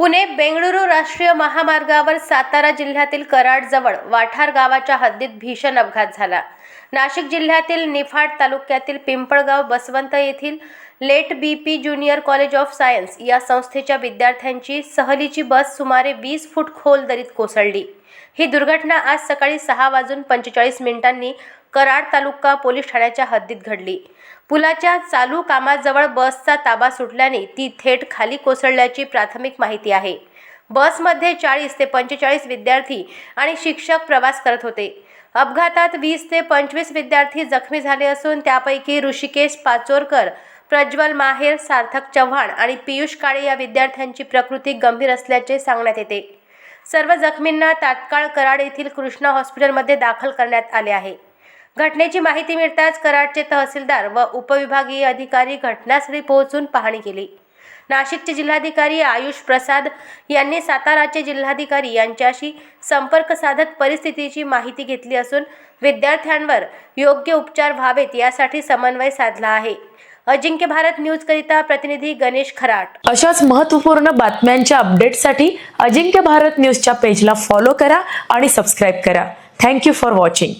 पुणे बेंगळुरू राष्ट्रीय महामार्गावर सातारा जिल्ह्यातील कराडजवळ वाठार गावाच्या हद्दीत भीषण अपघात झाला. नाशिक जिल्ह्यातील निफाड तालुक्यातील पिंपळगाव बसवंत येथील late BP junior college of science या संस्थेच्या विद्यार्थ्यांची सहलीची बस सुमारे 20 फूट खोल दरीत कोसळली. ही दुर्घटना आज सकाळी 6:45 कराड तालुका पोलीस ठाण्याच्या हद्दीत घडली. पुलाच्या चालू कामाजवळ बसचा ताबा सुटल्याने ती थेट खाली कोसळल्याची प्राथमिक माहिती आहे. बसमध्ये 40 ते 45 विद्यार्थी आणि शिक्षक प्रवास करत होते. अपघातात 20 ते 25 विद्यार्थी जखमी झाले असून त्यापैकी ऋषिकेश पाचोरकर, प्रज्वल माहेर, सार्थक चव्हाण आणि पियुष काळे या विद्यार्थ्यांची प्रकृती गंभीर असल्याचे सांगण्यात येते. सर्व जखमींना तात्काळ कराड येथील कृष्णा हॉस्पिटलमध्ये दाखल करण्यात आले आहे. घटनेची माहिती मिळताच कराडचे तहसीलदार व उपविभागीय अधिकारी घटनास्थळी पोहोचून पाहणी केली. नाशिकचे जिल्हाधिकारी आयुष प्रसाद यांनी साताराचे जिल्हाधिकारी यांच्याशी संपर्क साधत परिस्थितीची माहिती घेतली असून विद्यार्थ्यांवर योग्य उपचार व्हावेत यासाठी समन्वय साधला आहे. अजिंक्य भारत न्यूज करिता प्रतिनिधी गणेश खराट. अशाच महत्त्वपूर्ण बातम्यांच्या अपडेटसाठी अजिंक्य भारत न्यूजच्या पेजला फॉलो करा आणि सबस्क्राईब करा. Thank you for watching.